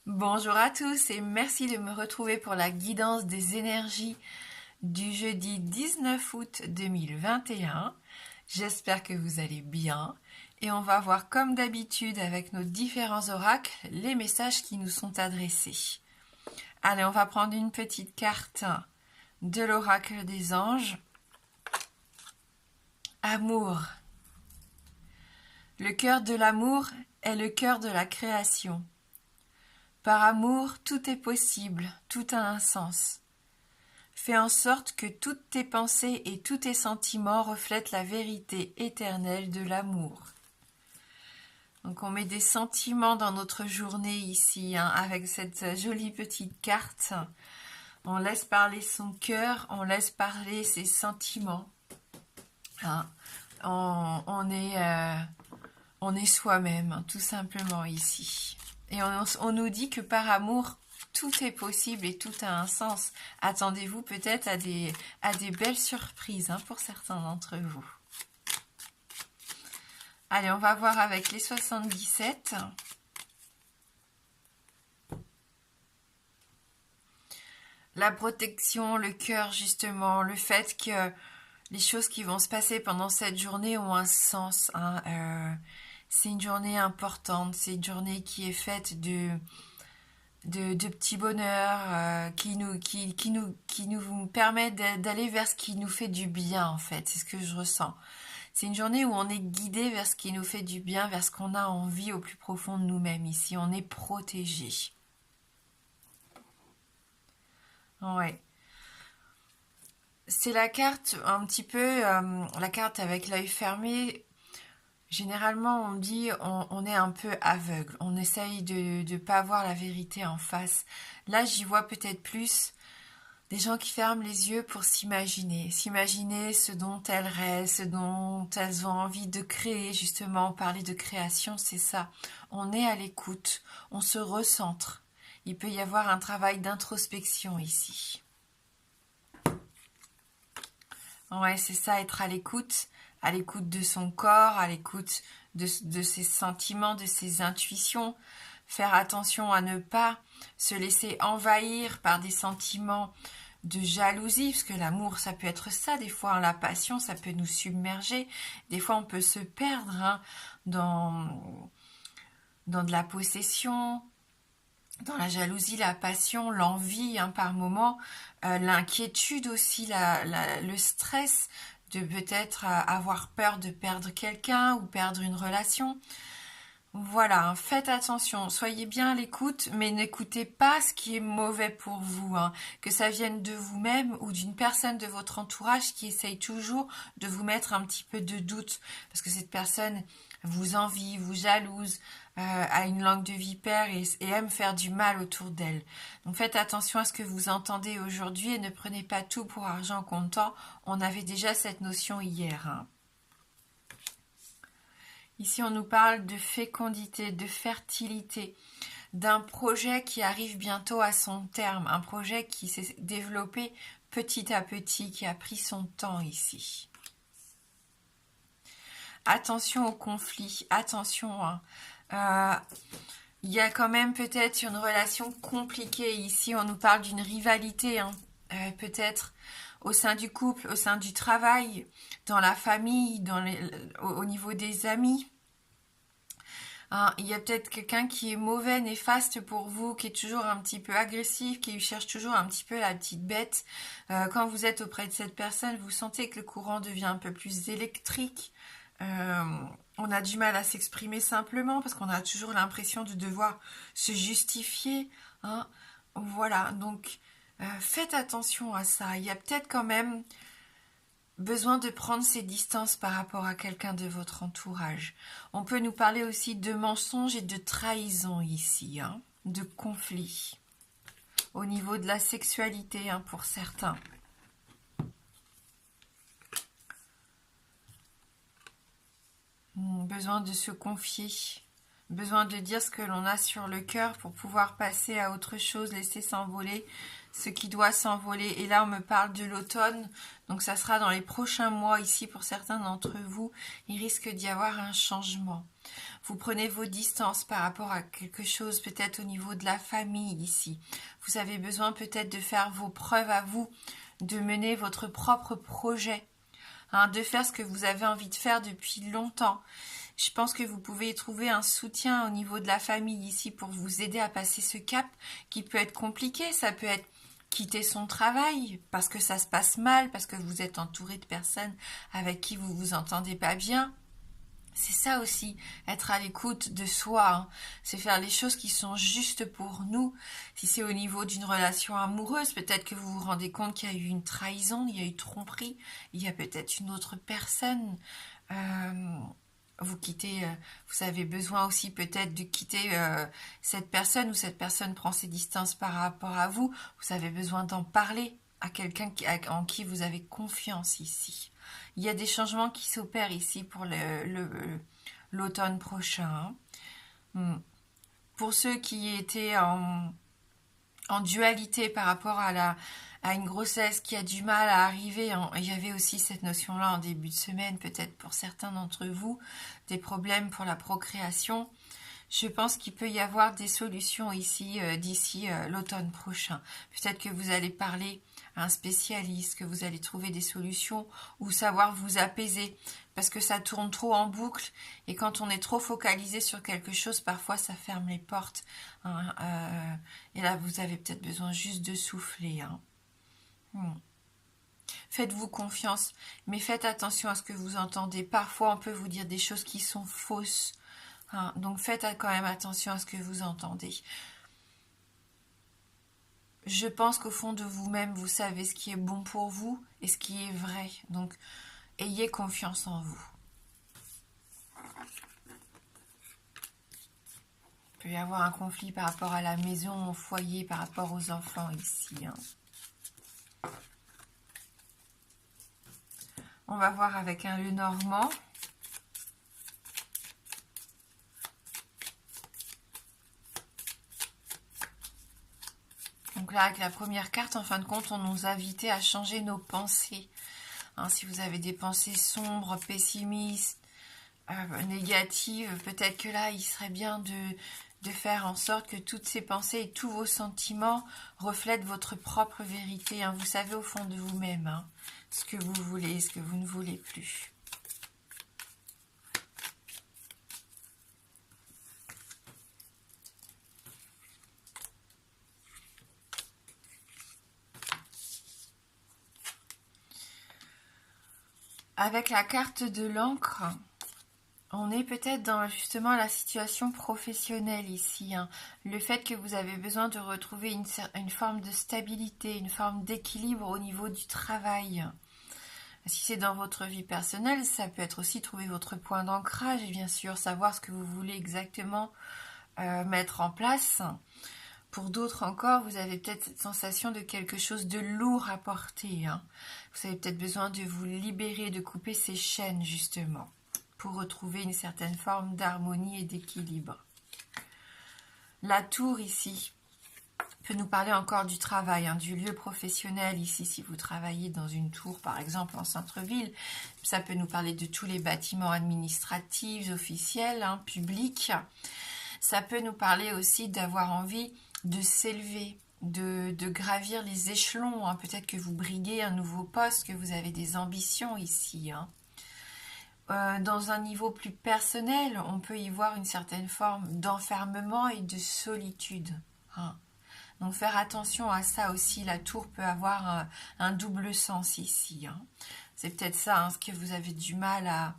Bonjour à tous et merci de me retrouver pour la guidance des énergies du jeudi 19 août 2021. J'espère que vous allez bien et on va voir comme d'habitude avec nos différents oracles les messages qui nous sont adressés. Allez, on va prendre une petite carte de l'oracle des anges. Amour. Le cœur de l'amour est le cœur de la création. Par amour, tout est possible, tout a un sens. Fais en sorte que toutes tes pensées et tous tes sentiments reflètent la vérité éternelle de l'amour. Donc on met des sentiments dans notre journée ici, avec cette jolie petite carte. On laisse parler son cœur, on laisse parler ses sentiments. Hein. On est soi-même, tout simplement ici. Et on nous dit que par amour, tout est possible et tout a un sens. Attendez-vous peut-être à des belles surprises pour certains d'entre vous. Allez, on va voir avec les 77. La protection, le cœur justement, le fait que les choses qui vont se passer pendant cette journée ont un sens. C'est une journée importante, c'est une journée qui est faite de petits bonheurs qui nous permet d'aller vers ce qui nous fait du bien en fait, c'est ce que je ressens. C'est une journée où on est guidé vers ce qui nous fait du bien, vers ce qu'on a envie au plus profond de nous-mêmes ici, on est protégé. Ouais. C'est la carte un petit peu, la carte avec l'œil fermé. Généralement, on dit on est un peu aveugle, on essaye de ne pas voir la vérité en face. Là, j'y vois peut-être plus des gens qui ferment les yeux pour s'imaginer ce dont elles rêvent, ce dont elles ont envie de créer, justement. Parler de création, c'est ça. On est à l'écoute, on se recentre. Il peut y avoir un travail d'introspection ici. Ouais, c'est ça, être à l'écoute de son corps, à l'écoute de ses sentiments, de ses intuitions. Faire attention à ne pas se laisser envahir par des sentiments de jalousie, parce que l'amour, ça peut être ça, des fois, la passion, ça peut nous submerger. Des fois, on peut se perdre dans de la possession, dans la jalousie, la passion, l'envie par moment, l'inquiétude aussi, le stress de peut-être avoir peur de perdre quelqu'un ou perdre une relation. Voilà, faites attention, soyez bien à l'écoute, mais n'écoutez pas ce qui est mauvais pour vous, que ça vienne de vous-même ou d'une personne de votre entourage qui essaye toujours de vous mettre un petit peu de doute, parce que cette personne vous envie, vous jalouse, a une langue de vipère et aime faire du mal autour d'elle. Donc faites attention à ce que vous entendez aujourd'hui et ne prenez pas tout pour argent comptant. On avait déjà cette notion hier. Ici, on nous parle de fécondité, de fertilité, d'un projet qui arrive bientôt à son terme, un projet qui s'est développé petit à petit, qui a pris son temps ici. Attention au conflit, attention. Il y a quand même peut-être une relation compliquée ici. On nous parle d'une rivalité, peut-être au sein du couple, au sein du travail, dans la famille, au niveau des amis. Il y a peut-être quelqu'un qui est mauvais, néfaste pour vous, qui est toujours un petit peu agressif, qui cherche toujours un petit peu la petite bête. Quand vous êtes auprès de cette personne, vous sentez que le courant devient un peu plus électrique. On a du mal à s'exprimer simplement parce qu'on a toujours l'impression de devoir se justifier. Voilà, donc faites attention à ça. Il y a peut-être quand même besoin de prendre ses distances par rapport à quelqu'un de votre entourage. On peut nous parler aussi de mensonges et de trahison ici, de conflits. Au niveau de la sexualité, pour certains. Besoin de se confier, besoin de dire ce que l'on a sur le cœur pour pouvoir passer à autre chose, laisser s'envoler ce qui doit s'envoler. Et là, on me parle de l'automne, donc ça sera dans les prochains mois ici pour certains d'entre vous. Il risque d'y avoir un changement. Vous prenez vos distances par rapport à quelque chose, peut-être au niveau de la famille ici. Vous avez besoin peut-être de faire vos preuves à vous, de mener votre propre projet, hein, de faire ce que vous avez envie de faire depuis longtemps. Je pense que vous pouvez trouver un soutien au niveau de la famille ici pour vous aider à passer ce cap qui peut être compliqué. Ça peut être quitter son travail parce que ça se passe mal, parce que vous êtes entouré de personnes avec qui vous vous entendez pas bien. C'est ça aussi, être à l'écoute de soi, hein. C'est faire les choses qui sont justes pour nous. Si c'est au niveau d'une relation amoureuse, peut-être que vous vous rendez compte qu'il y a eu une trahison, il y a eu tromperie, il y a peut-être une autre personne. Vous quittez, vous avez besoin aussi peut-être de quitter cette personne, ou cette personne prend ses distances par rapport à vous. Vous avez besoin d'en parler à quelqu'un en qui vous avez confiance ici. Il y a des changements qui s'opèrent ici pour l'automne prochain. Pour ceux qui étaient en dualité par rapport à une grossesse qui a du mal à arriver, il y avait aussi cette notion-là en début de semaine, peut-être pour certains d'entre vous, des problèmes pour la procréation. Je pense qu'il peut y avoir des solutions ici d'ici l'automne prochain. Peut-être que vous allez parler à un spécialiste, que vous allez trouver des solutions ou savoir vous apaiser parce que ça tourne trop en boucle et quand on est trop focalisé sur quelque chose, parfois ça ferme les portes, hein, et là vous avez peut-être besoin juste de souffler, hein. Faites-vous confiance, mais faites attention à ce que vous entendez. Parfois on peut vous dire des choses qui sont fausses, hein, donc faites quand même attention à ce que vous entendez. Je pense qu'au fond de vous-même, vous savez ce qui est bon pour vous et ce qui est vrai. Donc, ayez confiance en vous. Il peut y avoir un conflit par rapport à la maison, au foyer, par rapport aux enfants ici, hein. On va voir avec un Lenormand. Donc là, avec la première carte, en fin de compte, on nous invitait à changer nos pensées. Hein, si vous avez des pensées sombres, pessimistes, négatives, peut-être que là, il serait bien de faire en sorte que toutes ces pensées et tous vos sentiments reflètent votre propre vérité, hein. Vous savez au fond de vous-même, hein, ce que vous voulez, ce que vous ne voulez plus. Avec la carte de l'encre, on est peut-être dans justement la situation professionnelle ici, hein. Le fait que vous avez besoin de retrouver une forme de stabilité, une forme d'équilibre au niveau du travail. Si c'est dans votre vie personnelle, ça peut être aussi trouver votre point d'ancrage, bien sûr, savoir ce que vous voulez exactement mettre en place. Pour d'autres encore, vous avez peut-être cette sensation de quelque chose de lourd à porter, hein. Vous avez peut-être besoin de vous libérer, de couper ces chaînes, justement, pour retrouver une certaine forme d'harmonie et d'équilibre. La tour, ici, peut nous parler encore du travail, hein, du lieu professionnel, ici, si vous travaillez dans une tour, par exemple, en centre-ville. Ça peut nous parler de tous les bâtiments administratifs, officiels, hein, publics. Ça peut nous parler aussi d'avoir envie de s'élever, de gravir les échelons, hein. Peut-être que vous briguez un nouveau poste, que vous avez des ambitions ici, hein. Dans un niveau plus personnel, on peut y voir une certaine forme d'enfermement et de solitude, hein. Donc faire attention à ça aussi, la tour peut avoir un double sens ici, hein. C'est peut-être ça, hein, ce que vous avez du mal à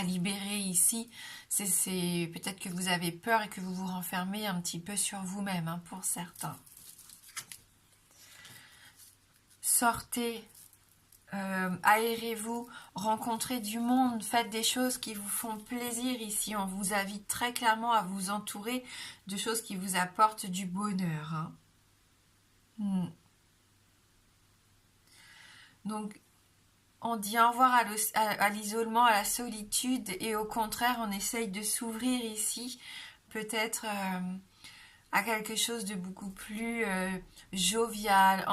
libérer ici, c'est peut-être que vous avez peur et que vous vous renfermez un petit peu sur vous-même, hein, pour certains. Sortez, aérez-vous, rencontrez du monde, faites des choses qui vous font plaisir ici. On vous invite très clairement à vous entourer de choses qui vous apportent du bonheur, hein. Donc, on dit au revoir à l'isolement, à la solitude, et au contraire, on essaye de s'ouvrir ici, peut-être à quelque chose de beaucoup plus jovial,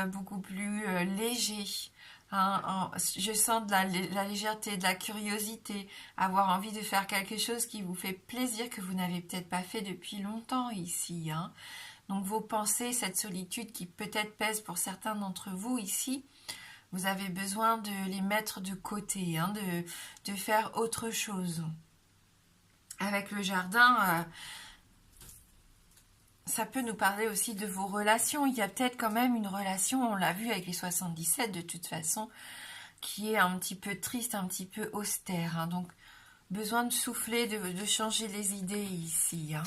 beaucoup plus léger, Je sens de la légèreté, de la curiosité, avoir envie de faire quelque chose qui vous fait plaisir, que vous n'avez peut-être pas fait depuis longtemps ici. Hein. Donc vos pensées, cette solitude qui peut-être pèse pour certains d'entre vous ici, vous avez besoin de les mettre de côté, hein, de faire autre chose. Avec le jardin, ça peut nous parler aussi de vos relations. Il y a peut-être quand même une relation, on l'a vu avec les 77 de toute façon, qui est un petit peu triste, un petit peu austère. Hein. Donc, besoin de souffler, de changer les idées ici. Hein.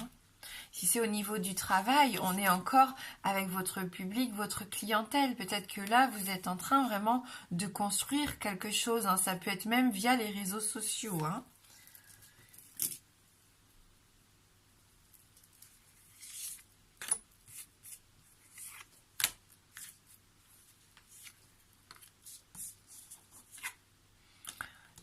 Si c'est au niveau du travail, on est encore avec votre public, votre clientèle. Peut-être que là, vous êtes en train vraiment de construire quelque chose. Hein. Ça peut être même via les réseaux sociaux. Hein.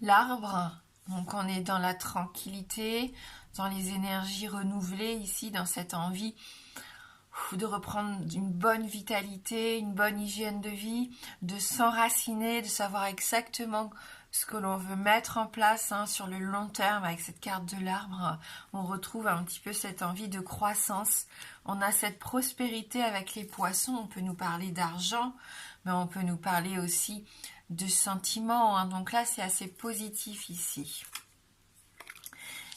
L'arbre, donc on est dans la tranquillité, dans les énergies renouvelées ici, dans cette envie de reprendre une bonne vitalité, une bonne hygiène de vie, de s'enraciner, de savoir exactement ce que l'on veut mettre en place hein, sur le long terme avec cette carte de l'arbre. On retrouve un petit peu cette envie de croissance. On a cette prospérité avec les poissons. On peut nous parler d'argent, mais on peut nous parler aussi de sentiments. Hein. Donc là, c'est assez positif ici.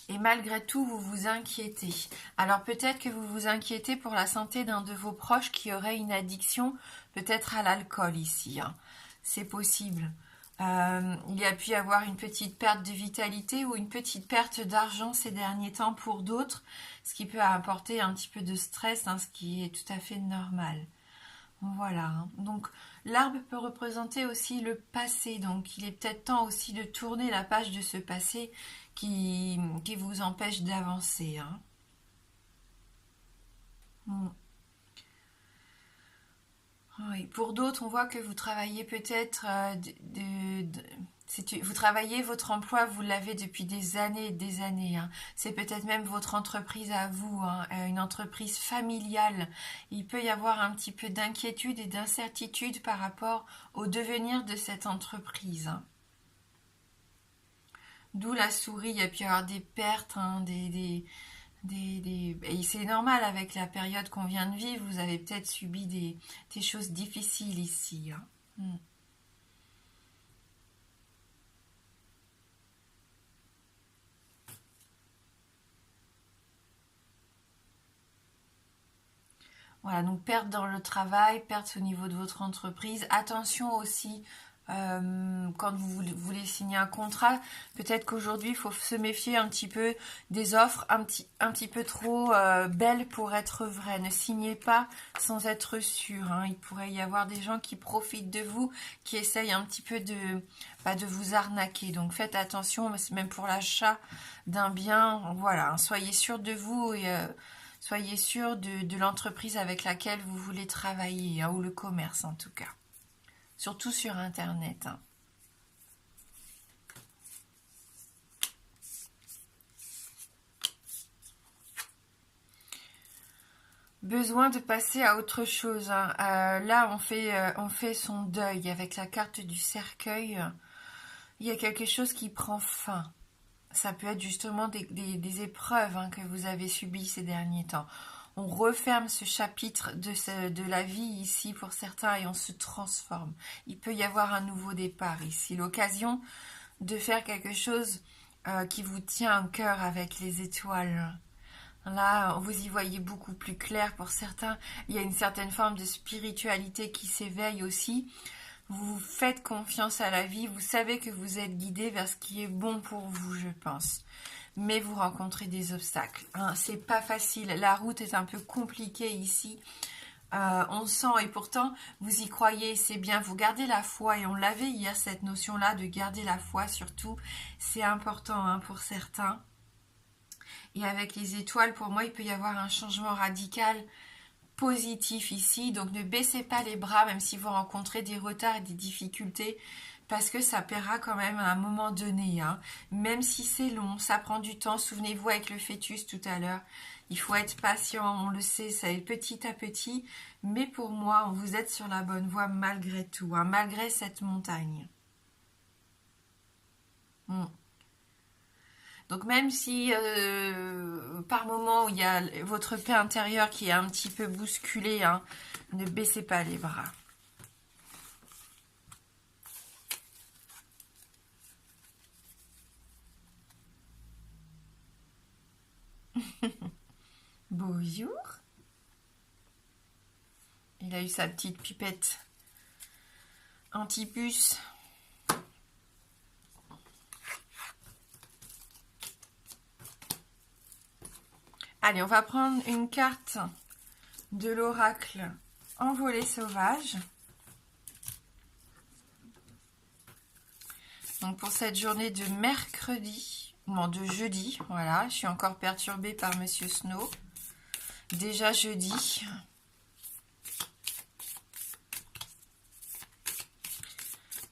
Et malgré tout, vous vous inquiétez. Alors peut-être que vous vous inquiétez pour la santé d'un de vos proches qui aurait une addiction, peut-être à l'alcool ici. Hein. C'est possible. Il y a pu y avoir une petite perte de vitalité ou une petite perte d'argent ces derniers temps pour d'autres, ce qui peut apporter un petit peu de stress, hein, ce qui est tout à fait normal. Voilà. Hein. Donc l'arbre peut représenter aussi le passé, donc il est peut-être temps aussi de tourner la page de ce passé qui vous empêche d'avancer. Hein. Oui. Pour d'autres, on voit que vous travaillez peut-être vous travaillez votre emploi, vous l'avez depuis des années et des années. Hein. C'est peut-être même votre entreprise à vous, hein, une entreprise familiale. Il peut y avoir un petit peu d'inquiétude et d'incertitude par rapport au devenir de cette entreprise. Hein. D'où la souris, il y a pu y avoir des pertes, hein, et c'est normal avec la période qu'on vient de vivre, vous avez peut-être subi des choses difficiles ici. Hein. Voilà, donc perte dans le travail, perte au niveau de votre entreprise. Attention aussi, quand vous voulez signer un contrat, peut-être qu'aujourd'hui, il faut se méfier un petit peu des offres un petit peu trop belles pour être vraies. Ne signez pas sans être sûr. Hein. Il pourrait y avoir des gens qui profitent de vous, qui essayent un petit peu de vous arnaquer. Donc faites attention, même pour l'achat d'un bien. Voilà, hein. Soyez sûr de vous et... soyez sûr de l'entreprise avec laquelle vous voulez travailler, hein, ou le commerce en tout cas. Surtout sur Internet. Hein. Besoin de passer à autre chose. Hein. Là, on fait son deuil avec la carte du cercueil. Il y a quelque chose qui prend fin. Ça peut être justement des épreuves hein, que vous avez subies ces derniers temps. On referme ce chapitre de la vie ici pour certains et on se transforme. Il peut y avoir un nouveau départ ici. L'occasion de faire quelque chose qui vous tient au cœur avec les étoiles. Là, vous y voyez beaucoup plus clair pour certains. Il y a une certaine forme de spiritualité qui s'éveille aussi. Vous faites confiance à la vie, vous savez que vous êtes guidé vers ce qui est bon pour vous, je pense. Mais vous rencontrez des obstacles. Hein. C'est pas facile, la route est un peu compliquée ici. On sent, et pourtant, vous y croyez, c'est bien, vous gardez la foi, et on l'avait hier, cette notion-là de garder la foi, surtout, c'est important hein, pour certains. Et avec les étoiles, pour moi, il peut y avoir un changement radical positif ici, donc ne baissez pas les bras même si vous rencontrez des retards et des difficultés parce que ça paiera quand même à un moment donné, hein. Même si c'est long, ça prend du temps. Souvenez-vous avec le fœtus tout à l'heure, Il faut être patient, on le sait, ça est petit à petit. Mais pour moi, vous êtes sur la bonne voie malgré tout, hein, malgré cette montagne. Donc même si par moment il y a votre paix intérieure qui est un petit peu bousculée, hein, ne baissez pas les bras. Bonjour. Il a eu sa petite pipette anti-puce. Allez, on va prendre une carte de l'oracle Envolée sauvage. Donc pour cette journée de mercredi, non de jeudi, voilà, je suis encore perturbée par Monsieur Snow. Déjà jeudi.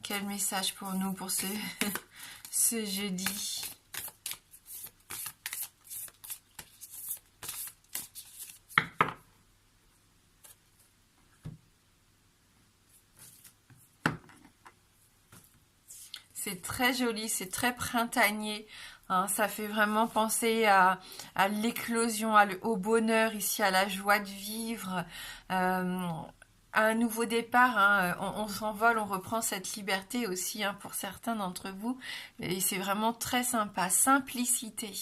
Quel message pour nous pour ce, ce jeudi? C'est très joli, c'est très printanier. Hein, ça fait vraiment penser à l'éclosion, au bonheur ici, à la joie de vivre, à un nouveau départ. Hein, on s'envole, on reprend cette liberté aussi, hein, pour certains d'entre vous. Et c'est vraiment très sympa. Simplicité.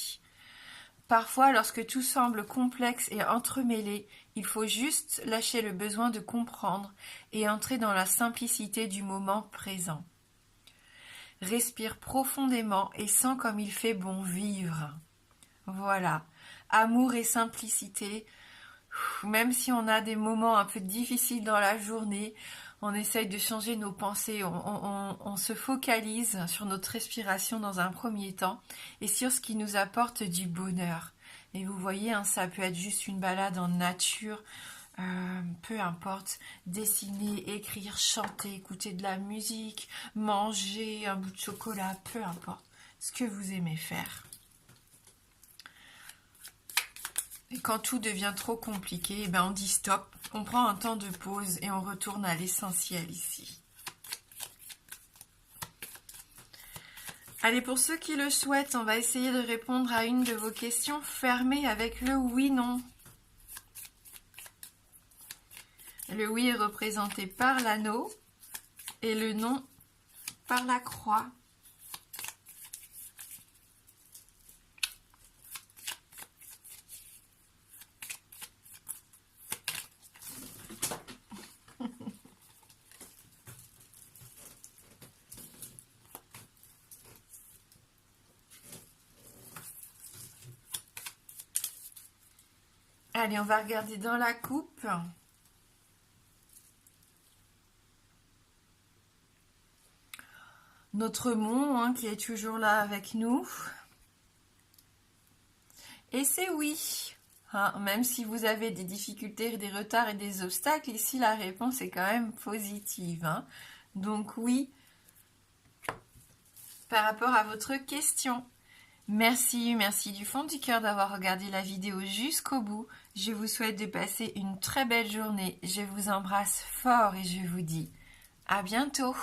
Parfois, lorsque tout semble complexe et entremêlé, il faut juste lâcher le besoin de comprendre et entrer dans la simplicité du moment présent. Respire profondément et sens comme il fait bon vivre. Voilà, amour et simplicité. Même si on a des moments un peu difficiles dans la journée, on essaye de changer nos pensées, on se focalise sur notre respiration dans un premier temps et sur ce qui nous apporte du bonheur. Et vous voyez, hein, ça peut être juste une balade en nature, peu importe, dessiner, écrire, chanter, écouter de la musique, manger un bout de chocolat, peu importe ce que vous aimez faire. Et quand tout devient trop compliqué, eh ben on dit stop, on prend un temps de pause et on retourne à l'essentiel ici. Allez, pour ceux qui le souhaitent, on va essayer de répondre à une de vos questions fermées avec le oui-non. Le oui est représenté par l'anneau et le non par la croix. Allez, on va regarder dans la coupe. Notre mont, hein, qui est toujours là avec nous. Et c'est oui. Hein, même si vous avez des difficultés, des retards et des obstacles, ici la réponse est quand même positive. Hein. Donc oui, par rapport à votre question. Merci du fond du cœur d'avoir regardé la vidéo jusqu'au bout. Je vous souhaite de passer une très belle journée. Je vous embrasse fort et je vous dis à bientôt.